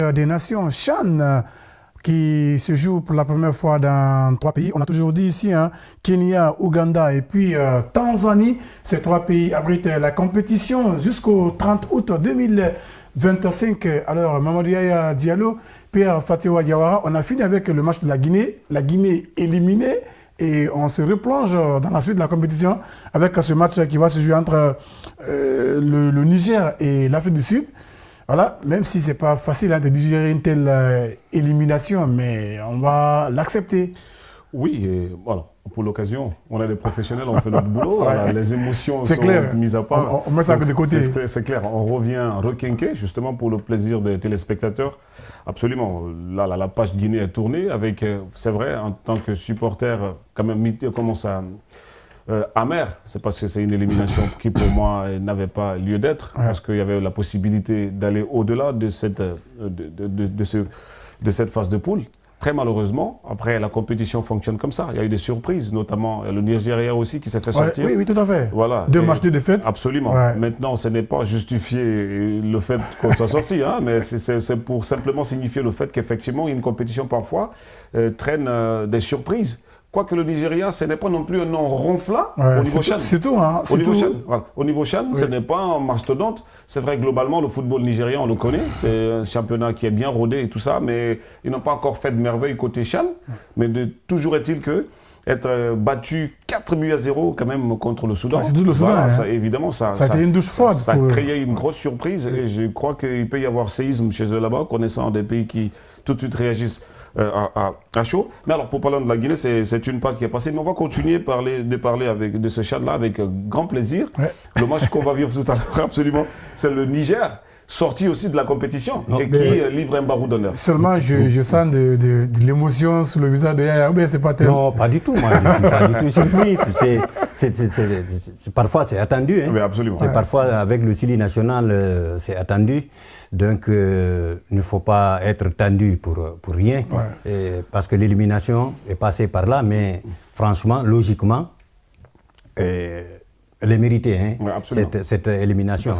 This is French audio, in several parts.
des Nations, CHAN, qui se joue pour la première fois dans 3 pays. On a toujours dit ici, Kenya, Ouganda et puis Tanzanie. Ces 3 pays abritent la compétition jusqu'au 30 août 2025. Alors, Mamadou Yaya Diallo, Pierre Fatewa Diawara, on a fini avec le match de la Guinée. La Guinée éliminée. Et on se replonge dans la suite de la compétition avec ce match qui va se jouer entre le Niger et l'Afrique du Sud. Voilà, même si ce n'est pas facile de digérer une telle élimination, mais on va l'accepter. Oui, et voilà. Pour l'occasion, on est des professionnels, on fait notre boulot, voilà, les émotions sont mises à part. On met ça de côté. C'est clair, on revient requinqué, justement pour le plaisir des téléspectateurs. Absolument, là, la page Guinée est tournée avec, c'est vrai, en tant que supporter, quand même, commence à amer. C'est parce que c'est une élimination qui, pour moi, n'avait pas lieu d'être, parce qu'il y avait la possibilité d'aller au-delà de cette phase de poule. Très malheureusement, après, la compétition fonctionne comme ça. Il y a eu des surprises, notamment le Nigeria aussi qui s'est fait sortir. Oui, tout à fait. Voilà. 2 matchs de défaite. Absolument. Ouais. Maintenant, ce n'est pas justifié le fait qu'on soit sorti, mais c'est pour simplement signifier le fait qu'effectivement, une compétition parfois traîne des surprises. Quoique le Nigeria, ce n'est pas non plus un nom ronflant au niveau CHAN. C'est tout. Au niveau CHAN, ce n'est pas un mastodonte. C'est vrai, globalement, le football nigérien, on le connaît. C'est un championnat qui est bien rodé et tout ça, mais ils n'ont pas encore fait de merveille côté CHAN. Mais toujours est-il que être battu 4-0 quand même contre le Soudan. C'est tout le Soudan. Voilà, ça, évidemment, ça a été une douche froide. Ça a créé une grosse surprise. Et je crois qu'il peut y avoir séisme chez eux là-bas, connaissant des pays qui tout de suite réagissent à chaud. Mais alors, pour parler de la Guinée, c'est une page qui est passée. Mais on va continuer de parler de ce CHAN-là avec grand plaisir. Ouais. Le match qu'on va vivre tout à l'heure, absolument, c'est le Niger, sorti aussi de la compétition et qui livre un barreau d'honneur. Seulement, je sens de l'émotion sur le visage de Yaya. C'est pas tel. Non, pas du tout. Moi, je ne suis pas du tout surpris. Parfois, c'est attendu. Oui, absolument. Parfois, avec le Sili national, c'est attendu. Donc, il ne faut pas être tendu pour rien. Parce que l'élimination est passée par là. Mais franchement, logiquement, elle est méritée, cette élimination.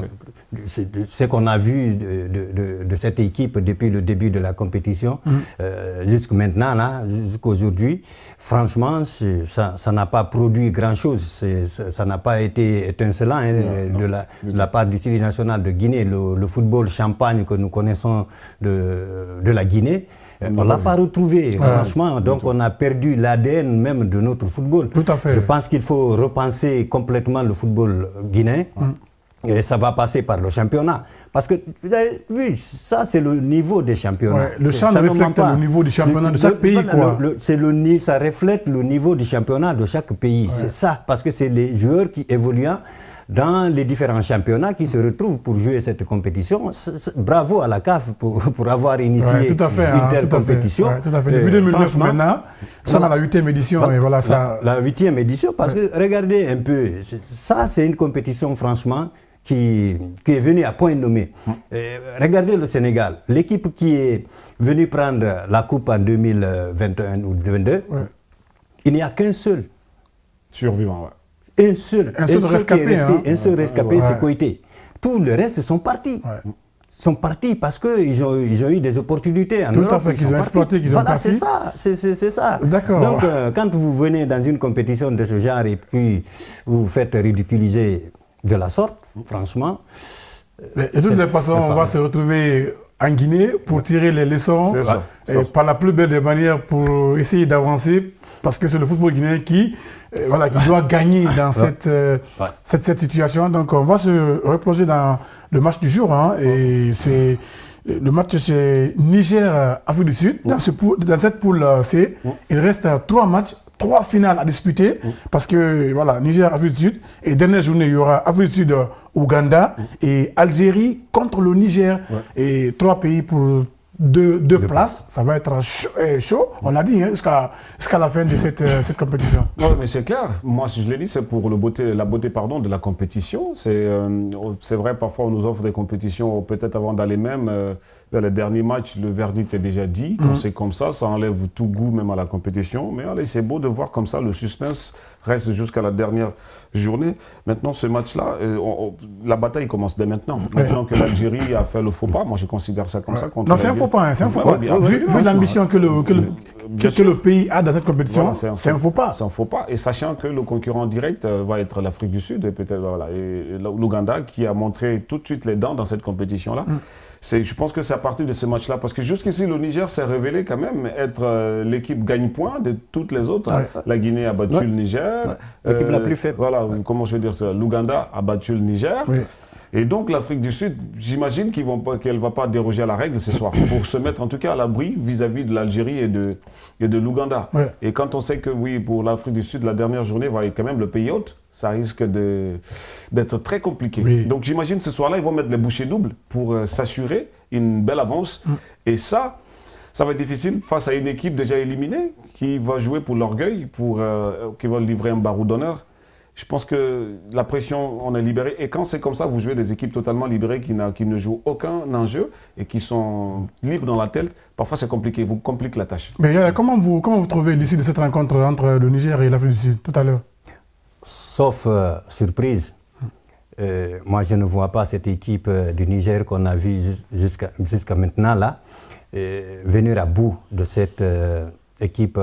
Ce qu'on a vu de cette équipe depuis le début de la compétition, jusqu'à maintenant, jusqu'à aujourd'hui, franchement, ça n'a pas produit grand-chose. Ça n'a pas été étincelant de la part du Sili national de Guinée. Le football champagne que nous connaissons de la Guinée, on ne l'a pas retrouvé, franchement. Donc, on a perdu l'ADN même de notre football. Tout à fait. Je pense qu'il faut repenser complètement le football guinéen. Et ça va passer par le championnat. Parce que, vous avez vu, ça, c'est le niveau des championnats. Le CHAN reflète le niveau du championnat de chaque pays. Ça reflète le niveau du championnat de chaque pays. C'est ça. Parce que c'est les joueurs qui évoluent dans les différents championnats qui se retrouvent pour jouer cette compétition. Bravo à la CAF pour avoir initié une telle compétition. Tout à fait. Depuis 2009 maintenant, ça dans la 8e édition. La 8e édition, parce que regardez un peu, ça c'est une compétition franchement qui est venue à point nommé. Regardez le Sénégal, l'équipe qui est venue prendre la coupe en 2021 ou 2022, il n'y a qu'un seul survivant. Un seul rescapé, c'est Koité. Tous les restes sont partis. Sont partis parce qu'ils ont eu des opportunités en Europe. Tout à fait, qu'ils ont exploité, qu'ils ont passé. C'est ça. D'accord. Donc, quand vous venez dans une compétition de ce genre et puis vous vous faites ridiculiser de la sorte, franchement... Et de toute façon, on va se retrouver en Guinée pour tirer les leçons par la plus belle des manières pour essayer d'avancer, parce que c'est le football guinéen qui doit gagner dans cette situation. Donc on va se replonger dans le match du jour. Et c'est le match chez Niger-Afrique du Sud. Dans cette poule C, il reste 3 matchs, 3 finales à disputer, parce que Niger-Afrique du Sud, et dernière journée, il y aura Afrique du Sud, Ouganda et Algérie contre le Niger. Et 3 pays pour 2 places. Ça va être chaud, on l'a dit, jusqu'à la fin de cette compétition. Non, mais c'est clair. Moi, si je l'ai dit, c'est pour la beauté de la compétition. C'est vrai, parfois, on nous offre des compétitions, peut-être avant d'aller même, le dernier match, le verdict est déjà dit. Quand c'est comme ça enlève tout goût même à la compétition. Mais allez, c'est beau de voir comme ça, le suspense reste jusqu'à la dernière journée. Maintenant, ce match-là, la bataille commence dès maintenant. Maintenant que l'Algérie a fait le faux pas, moi je considère ça comme ça. Non, c'est un faux pas, c'est un faux pas. Vu l'ambition que le pays a dans cette compétition, voilà, c'est un faux pas. C'est un faux pas. Et sachant que le concurrent direct va être l'Afrique du Sud et peut-être et l'Ouganda qui a montré tout de suite les dents dans cette compétition-là. Je pense que c'est à partir de ce match-là, parce que jusqu'ici, le Niger s'est révélé quand même être l'équipe gagne-point de toutes les autres. La Guinée a battu le Niger. L'équipe la plus faible. Voilà, comment je veux dire ça. L'Ouganda a battu le Niger. Et donc l'Afrique du Sud, j'imagine qu'elle ne va pas déroger à la règle ce soir, pour se mettre en tout cas à l'abri vis-à-vis de l'Algérie et de l'Ouganda. Et quand on sait que oui, pour l'Afrique du Sud, la dernière journée va être quand même le pays hôte, ça risque d'être très compliqué. Donc j'imagine ce soir-là, ils vont mettre les bouchées doubles pour s'assurer une belle avance. Et ça va être difficile face à une équipe déjà éliminée qui va jouer pour l'orgueil, qui va livrer un barreau d'honneur. Je pense que la pression, on est libéré. Et quand c'est comme ça, vous jouez des équipes totalement libérées qui ne jouent aucun enjeu et qui sont libres dans la tête. Parfois, c'est compliqué. Vous compliquez la tâche. Mais comment vous trouvez l'issue de cette rencontre entre le Niger et l'Afrique du Sud tout à l'heure? Sauf surprise. Moi, je ne vois pas cette équipe du Niger qu'on a vue jusqu'à maintenant là venir à bout de cette équipe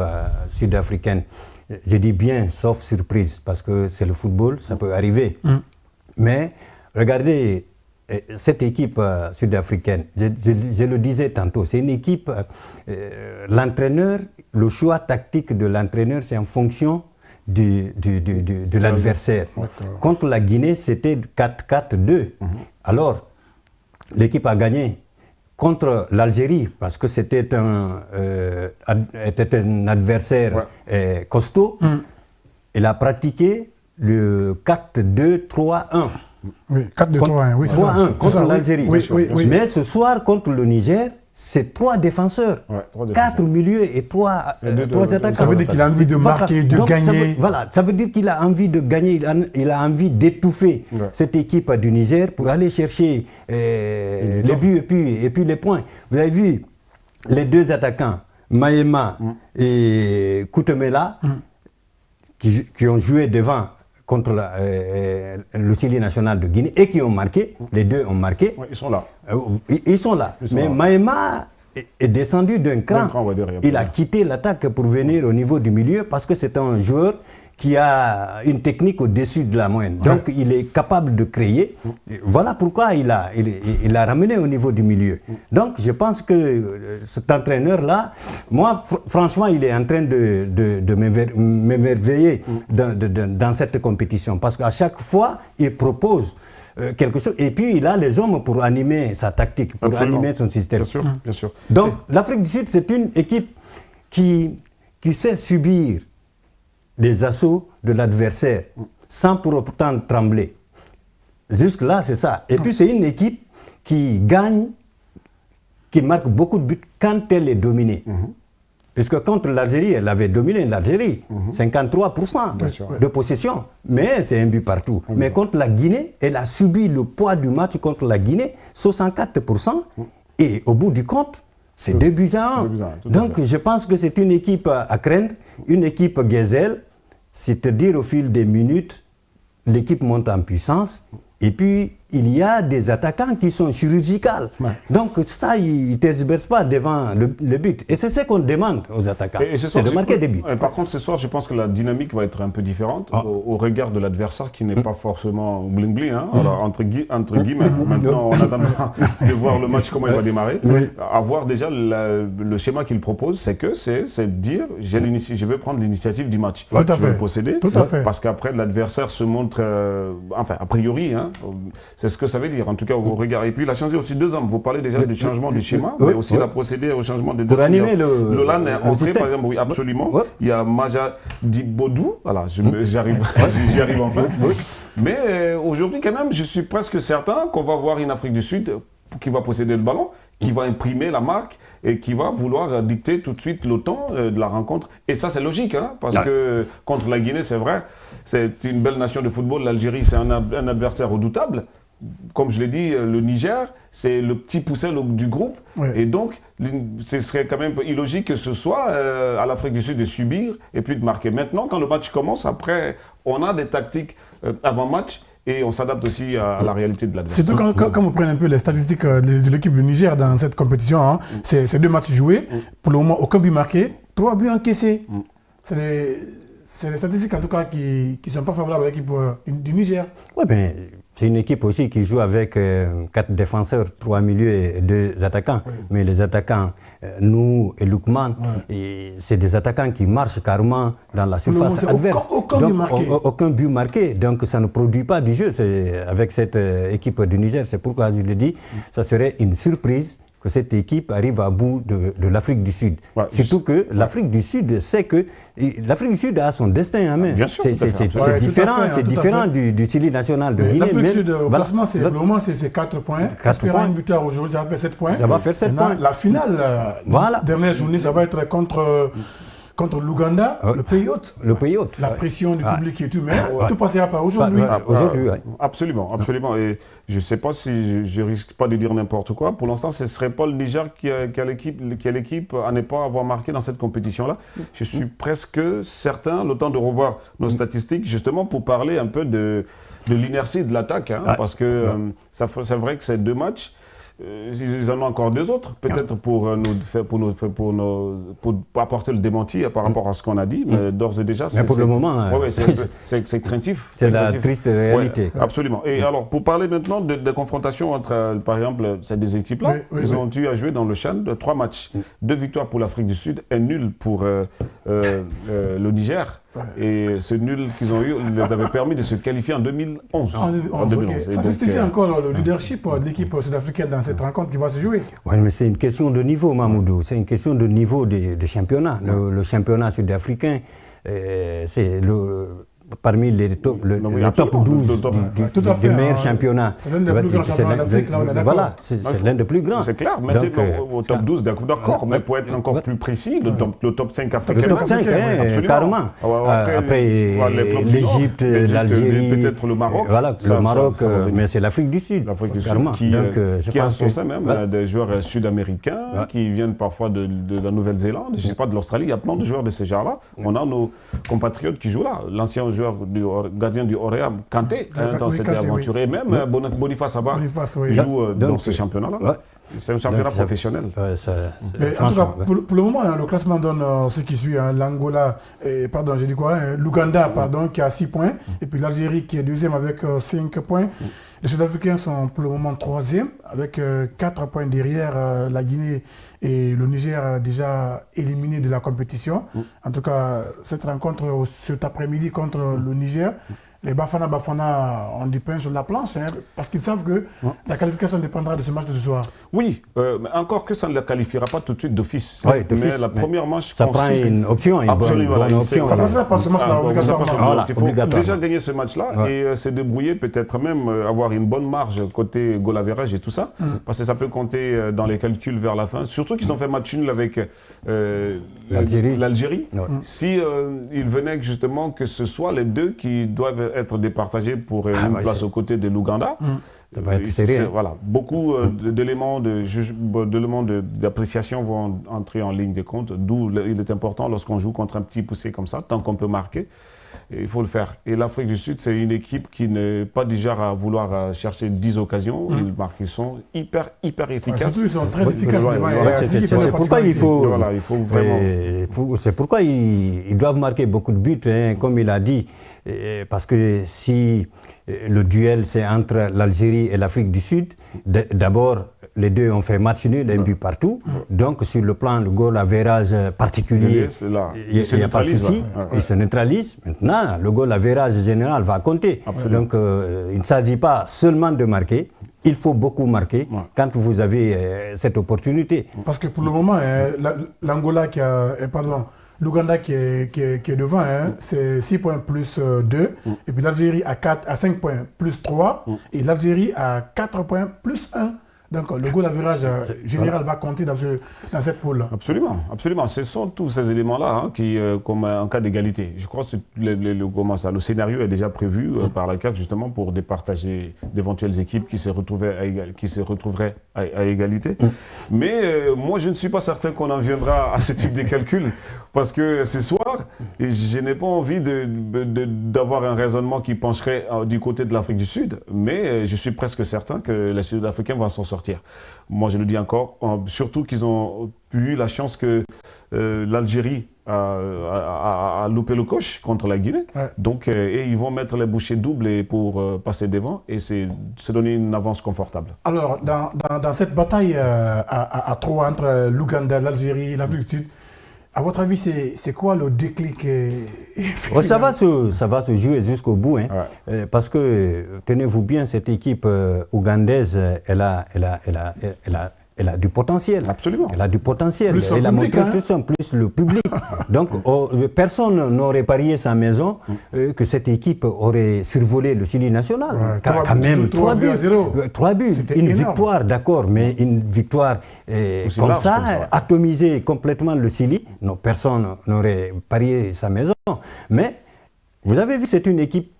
sud-africaine. Je dis bien sauf surprise, parce que c'est le football, ça peut arriver. Mais regardez, cette équipe sud-africaine, je le disais tantôt, c'est une équipe, l'entraîneur, le choix tactique de l'entraîneur, c'est en fonction de l'adversaire. Contre la Guinée, c'était 4-4-2. Alors, l'équipe a gagné. Contre l'Algérie, parce que c'était un adversaire costaud, il a pratiqué le 4-2-3-1. Oui, 4-2-3-1, oui, c'est ça. 3-1 contre l'Algérie. Oui. Mais ce soir, contre le Niger, c'est 3 défenseurs, 4 milieux et 3 attaquants. Ça veut dire qu'il a envie de marquer, de gagner. Ça veut dire qu'il a envie de gagner, il a envie d'étouffer cette équipe du Niger pour aller chercher les buts et puis les points. Vous avez vu les deux attaquants, Maema et Koutemela, qui ont joué devant contre le Syli national de Guinée et qui ont marqué, les deux ont marqué. Ouais, ils sont là. Ils sont là. Mais Maema est descendu d'un cran. Il a quitté l'attaque pour venir au niveau du milieu parce que c'est un joueur qui a une technique au-dessus de la moyenne. Donc il est capable de créer. Voilà pourquoi il a ramené au niveau du milieu. Donc je pense que cet entraîneur-là, moi franchement, il est en train de m'émerveiller dans cette compétition. Parce qu'à chaque fois, il propose quelque chose. Et puis il a les hommes pour animer sa tactique, pour animer son système. Bien sûr, bien sûr. Donc l'Afrique du Sud, c'est une équipe qui sait subir les assauts de l'adversaire sans pour autant trembler. Jusque-là, c'est ça. Et puis, c'est une équipe qui gagne, qui marque beaucoup de buts quand elle est dominée. Puisque contre l'Algérie, elle avait dominé l'Algérie, 53% de possession. Mais c'est un but partout. Mais contre la Guinée, elle a subi le poids du match contre la Guinée, 64%. Et au bout du compte, c'est 2-1. Donc je pense que c'est une équipe à craindre, une équipe gazelle, c'est-à-dire au fil des minutes, l'équipe monte en puissance. Et puis, il y a des attaquants qui sont chirurgicaux. Donc ça, ils ne tergiversent pas devant le but. Et c'est ce qu'on demande aux attaquants, c'est de marquer des buts. Par contre, ce soir, je pense que la dynamique va être un peu différente au regard de l'adversaire qui n'est pas forcément bling-bling. Alors, entre guillemets, maintenant, on attend de voir le match, comment il va démarrer. À voir déjà le schéma qu'il propose, c'est de dire, je veux prendre l'initiative du match. Je vais le posséder, parce qu'après, l'adversaire se montre, enfin, a priori, c'est ce que ça veut dire, en tout cas au regard. Et puis il a changé aussi 2 hommes. Vous parlez déjà du changement du schéma, mais aussi il a procédé au changement des 2 hommes. Pour animer le entré, par exemple, oui, absolument. Il y a Maja Dibodou, voilà, j'y arrive enfin. Mais aujourd'hui, quand même, je suis presque certain qu'on va voir une Afrique du Sud qui va posséder le ballon, qui va imprimer la marque et qui va vouloir dicter tout de suite le temps de la rencontre. Et ça, c'est logique, parce que contre la Guinée, c'est vrai, c'est une belle nation de football. L'Algérie, c'est un adversaire redoutable. comme je l'ai dit, le Niger, c'est le petit poussin du groupe. Oui. Et donc, ce serait quand même illogique que ce soit à l'Afrique du Sud de subir et puis de marquer. Maintenant, quand le match commence, après, on a des tactiques avant-match. Et on s'adapte aussi à la réalité de l'adversaire. Surtout quand vous prenez un peu les statistiques de l'équipe du Niger dans cette compétition, hein, c'est 2 matchs joués, pour le moment aucun but marqué, 3 buts encaissés. C'est les statistiques en tout cas qui ne sont pas favorables à l'équipe du Niger. Oui, ben, c'est une équipe aussi qui joue avec 4 défenseurs, 3 milieux et 2 attaquants. Oui. Mais les attaquants, nous et Lookman, c'est des attaquants qui marchent carrément dans la surface adverse. Aucun but marqué. Donc ça ne produit pas du jeu avec cette équipe du Niger. C'est pourquoi je le dis, ça serait une surprise que cette équipe arrive à bout de l'Afrique du Sud. Ouais, surtout que l'Afrique du Sud sait que l'Afrique du Sud a son destin en main. Bien sûr, c'est différent du Chili national de Guinée. L'Afrique du Sud, au classement, pour le moment, c'est 4 points. Espérant une victoire aujourd'hui, ça va faire 7 points. Ça va faire 7 points. La finale, la dernière journée, ça va être contre l'Ouganda, le pays hôte. Le pays hôte. La pression du public et tout, mais tout passera par aujourd'hui. Aujourd'hui, absolument, absolument. Et je ne sais pas si je risque pas de dire n'importe quoi. Pour l'instant, ce ne serait pas le Niger qui a l'équipe à ne pas avoir marqué dans cette compétition-là. Je suis presque certain, le temps de revoir nos statistiques, justement pour parler un peu de l'inertie de l'attaque. Parce que c'est vrai que c'est 2 matchs. Ils en ont encore 2 autres, peut-être pour apporter le démenti par rapport à ce qu'on a dit, mais d'ores et déjà, pour le moment, c'est craintif. C'est la triste réalité. Ouais, absolument. Et alors, pour parler maintenant de confrontation entre, par exemple, ces 2 équipes-là, ils ont eu à jouer dans le CHAN de 3 matchs. 2 victoires pour l'Afrique du Sud et nul pour le Niger. Et ce nul qu'ils ont eu les avait permis de se qualifier en 2011. Okay. Ça justifie encore le leadership de l'équipe sud-africaine dans cette rencontre qui va se jouer. Oui, mais c'est une question de niveau, Mamoudou. C'est une question de niveau de championnat. Le championnat sud-africain, c'est parmi les top, le top 12 des meilleurs championnats. C'est l'un des plus grands championnats d'Afrique, là on est d'accord. Voilà, c'est l'un des plus grands. C'est clair, mettez au top 12, d'accord, mais pour être encore plus précis, le top 5 africain. Le top 5, carrément. Après l'Égypte, l'Algérie, peut-être le Maroc. Voilà, le Maroc, mais c'est l'Afrique du Sud. L'Afrique du Sud qui a son sein même des joueurs sud-américains qui viennent parfois de la Nouvelle-Zélande, je ne sais pas, de l'Australie. Il y a plein de joueurs de ce genre-là. On a nos compatriotes qui jouent là. L'ancien joueur gardien du Orea, Kanté, dans cette aventure. Et même Boniface Abba joue dans ce championnat-là. C'est un championnat professionnel. Mais en tout cas, pour le moment, le classement donne ce qui suit. L'Angola, l'Ouganda, qui a 6 points. Et puis l'Algérie qui est 2e avec 5 points. Les Sud-Africains sont pour le moment 3e avec 4 points derrière la Guinée et le Niger déjà éliminé de la compétition. En tout cas, cette rencontre cet après-midi contre le Niger, les Bafana ont du pain sur la planche, parce qu'ils savent que la qualification dépendra de ce match de ce soir. Oui, mais encore que ça ne la qualifiera pas tout de suite d'office. Oui, mais la première manche ça prend une option, une bonne option. Ça passera par ce match-là, obligatoirement. Il faut déjà gagner ce match-là et se débrouiller, peut-être même avoir une bonne marge côté goal average et tout ça, parce que ça peut compter dans les calculs vers la fin. Surtout qu'ils ont fait match nul avec l'Algérie. Si il venait justement que ce soit les 2 qui doivent être départagés pour une place aux côtés de l'Ouganda. Voilà, beaucoup d'éléments d'appréciation vont entrer en ligne de compte, d'où il est important lorsqu'on joue contre un petit poussé comme ça, tant qu'on peut marquer, il faut le faire. Et l'Afrique du Sud, c'est une équipe qui n'est pas du genre à vouloir chercher 10 occasions, ils sont hyper efficaces. Surtout, ils sont très efficaces devant. C'est pourquoi il faut vraiment... C'est pourquoi ils doivent marquer beaucoup de buts, comme il a dit. Parce que si le duel c'est entre l'Algérie et l'Afrique du Sud, d'abord les 2 ont fait match nul, un but partout. Donc sur le plan le goal average particulier, il n'y a pas de souci, ils se neutralisent. Maintenant, le goal average général va compter. Donc il ne s'agit pas seulement de marquer. Il faut beaucoup marquer quand vous avez cette opportunité. Parce que pour le moment, l'Angola l'Ouganda qui est devant, c'est 6 points plus 2. Et puis l'Algérie à 5 points plus 3. Et l'Algérie à 4 points plus 1. Donc le goal average général va compter dans cette poule. Absolument, absolument. Ce sont tous ces éléments-là qui, comme en cas d'égalité. Je crois que le scénario est déjà prévu par la CAF justement pour départager d'éventuelles équipes qui se retrouveraient à égalité. Mais moi, je ne suis pas certain qu'on en viendra à ce type de calcul parce que ce soir, je n'ai pas envie d'avoir un raisonnement qui pencherait du côté de l'Afrique du Sud, mais je suis presque certain que les Sud-Africains vont s'en sortir. Moi, je le dis encore, surtout qu'ils ont eu la chance que l'Algérie a loupé le coche contre la Guinée. Ouais. Donc, et ils vont mettre les bouchées doubles pour passer devant et se donner une avance confortable. Alors, dans cette bataille à trois entre l'Ouganda, l'Algérie et l'Afrique du Sud, à votre avis, c'est quoi le déclic ça va se jouer jusqu'au bout, hein, ouais. Parce que, tenez-vous bien, cette équipe ougandaise, elle a du potentiel. Absolument. Elle a du potentiel. Plus elle a public, montré tout ça, plus le public. Donc, personne n'aurait parié sa maison que cette équipe aurait survolé le Chili national. Ouais, quand même, 3 buts. 3 buts. Une énorme. victoire, d'accord, mais une victoire comme ça, atomiser complètement le Chili. Non, personne n'aurait parié sa maison. Mais, vous avez vu, c'est une équipe,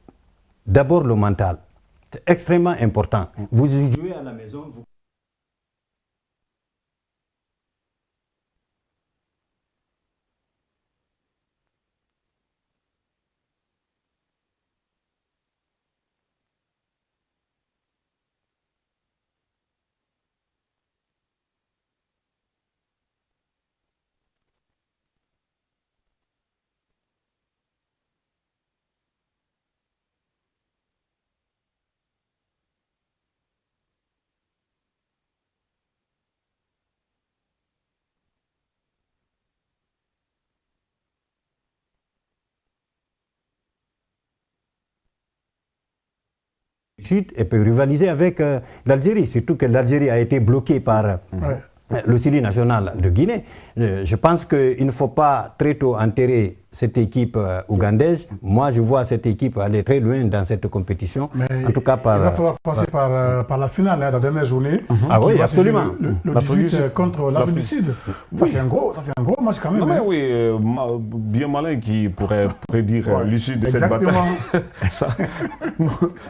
d'abord le mental. C'est extrêmement important. Vous jouez à la maison, Sud et peut rivaliser avec l'Algérie, surtout que l'Algérie a été bloquée par le Chili national de Guinée. Je pense qu'il ne faut pas très tôt enterrer cette équipe ougandaise. Moi, je vois cette équipe aller très loin dans cette compétition. Mais en tout cas, il va falloir passer par la finale, la dernière journée. Ah oui, absolument. Le 18 contre l'Afrique du Sud. Ça, c'est un gros match quand même. Non, mais oui, bien malin qui pourrait prédire l'issue de cette bataille. Ça,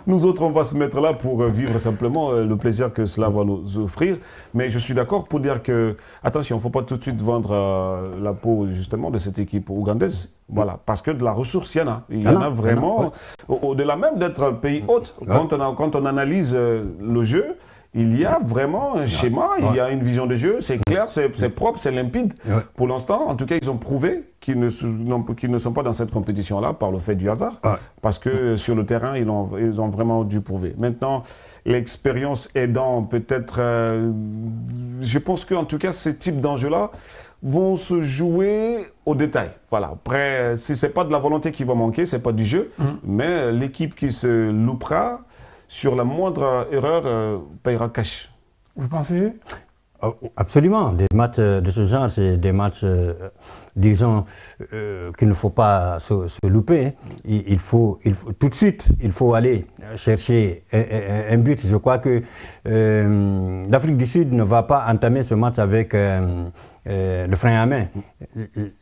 nous autres, on va se mettre là pour vivre simplement le plaisir que cela va nous offrir. Mais je suis d'accord pour dire que, attention, il ne faut pas tout de suite vendre la peau justement de cette équipe ougandaise. Voilà, parce que de la ressource, il y en a. Il y en a vraiment, au-delà même d'être un pays hôte. Quand on analyse le jeu, il y a vraiment un schéma, il y a une vision de jeu, c'est clair, c'est propre, c'est limpide. Pour l'instant, en tout cas, ils ont prouvé qu'ils ne sont pas dans cette compétition-là par le fait du hasard. Parce que sur le terrain, ils ont vraiment dû prouver. Maintenant, l'expérience aidant, peut-être, je pense qu'en tout cas, ces types d'enjeux-là vont se jouer au détail. Voilà. Après, si ce n'est pas de la volonté qui va manquer, ce n'est pas du jeu, mais l'équipe qui se loupera sur la moindre erreur payera cash. Vous pensez ? Absolument. Des matchs de ce genre, c'est des matchs, disons, qu'il ne faut pas se louper. Il faut tout de suite, il faut aller chercher un but. Je crois que l'Afrique du Sud ne va pas entamer ce match avec le frein à main.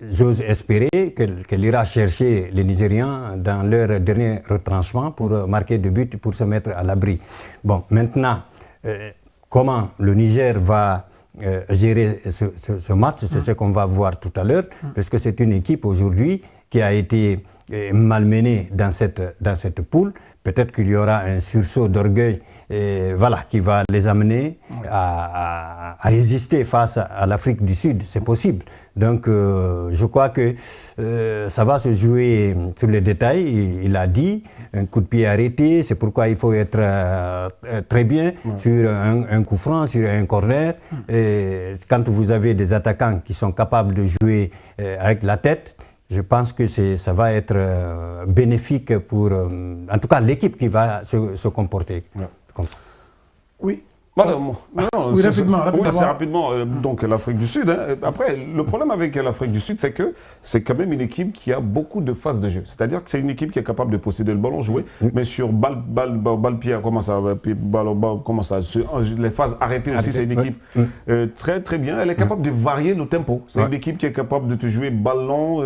J'ose espérer qu'elle ira chercher les Nigérians dans leur dernier retranchement pour marquer 2 buts, pour se mettre à l'abri. Bon, maintenant, comment le Niger va gérer ce match, c'est ce qu'on va voir tout à l'heure, parce que c'est une équipe aujourd'hui qui a été malmenée dans cette poule. Peut-être qu'il y aura un sursaut d'orgueil qui va les amener à résister face à l'Afrique du Sud. C'est possible. Donc, je crois que ça va se jouer sur les détails. Il a dit, un coup de pied arrêté, c'est pourquoi il faut être très bien sur un coup franc, sur un corner. Et quand vous avez des attaquants qui sont capables de jouer avec la tête, je pense que ça va être bénéfique pour, en tout cas, l'équipe qui va se comporter comme ça. Oui. Oui, rapidement. Assez rapidement. Donc l'Afrique du Sud. Hein. Après, le problème avec l'Afrique du Sud, c'est que c'est quand même une équipe qui a beaucoup de phases de jeu. C'est-à-dire que c'est une équipe qui est capable de posséder le ballon, jouer, mais sur balle-pied, les phases arrêtées aussi, c'est une équipe très très bien. Elle est capable de varier le tempo. C'est une équipe qui est capable de te jouer ballon,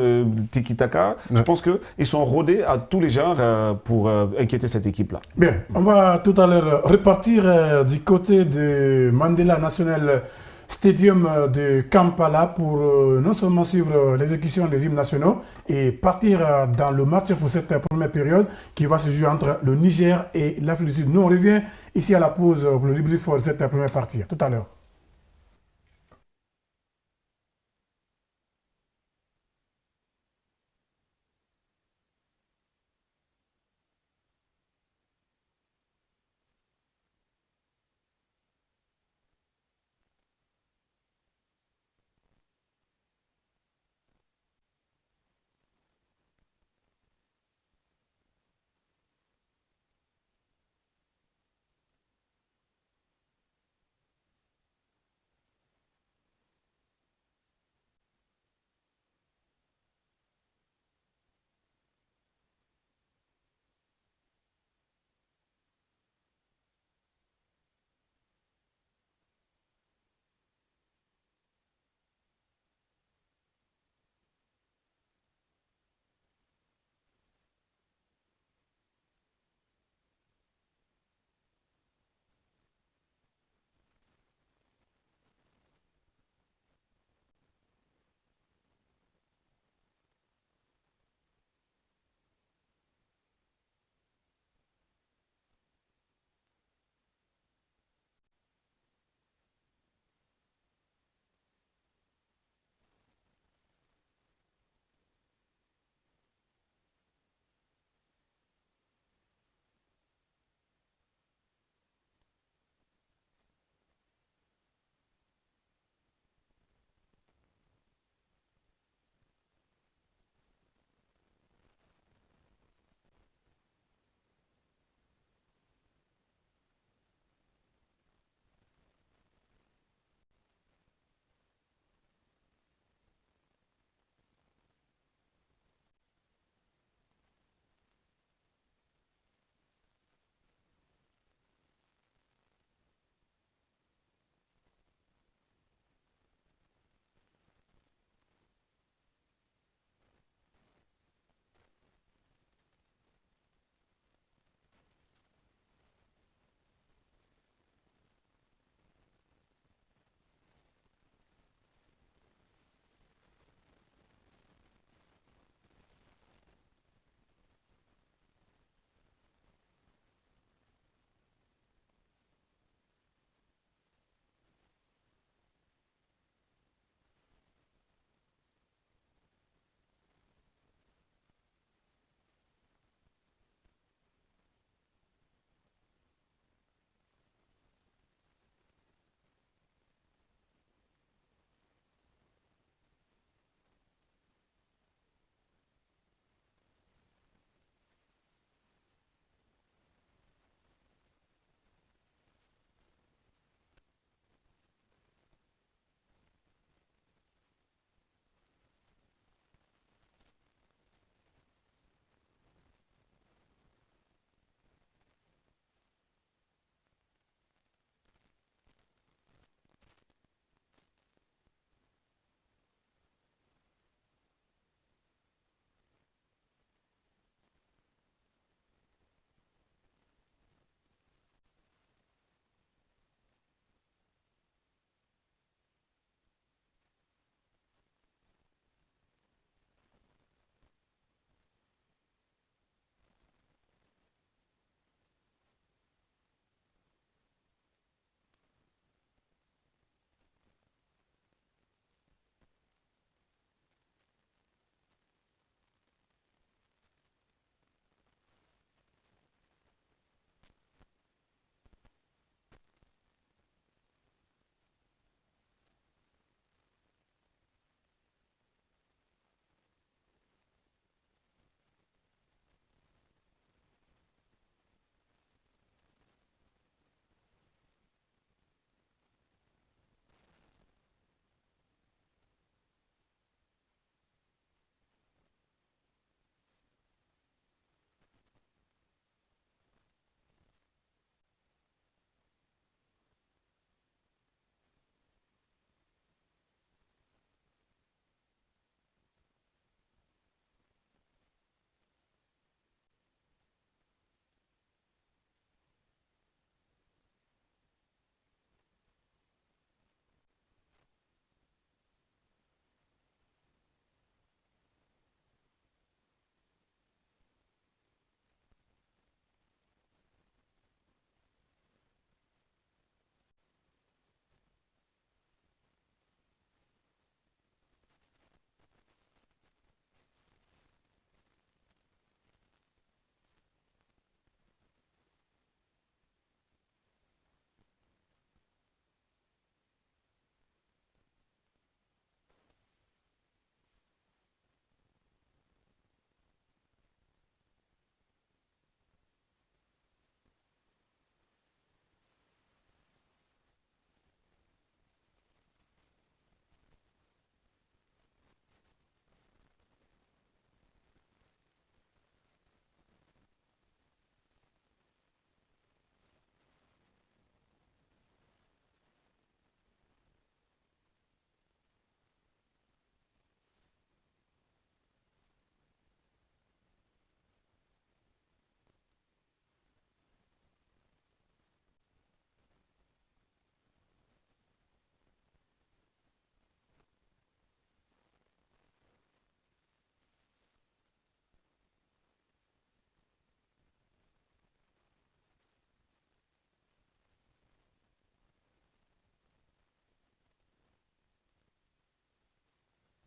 tiki-taka. Je pense qu'ils sont rodés à tous les genres pour inquiéter cette équipe-là. Bien, on va tout à l'heure repartir du côté de Mandela National Stadium de Kampala pour non seulement suivre l'exécution des hymnes nationaux et partir dans le match pour cette première période qui va se jouer entre le Niger et l'Afrique du Sud. Nous, on revient ici à la pause pour le débrief de cette première partie. Tout à l'heure.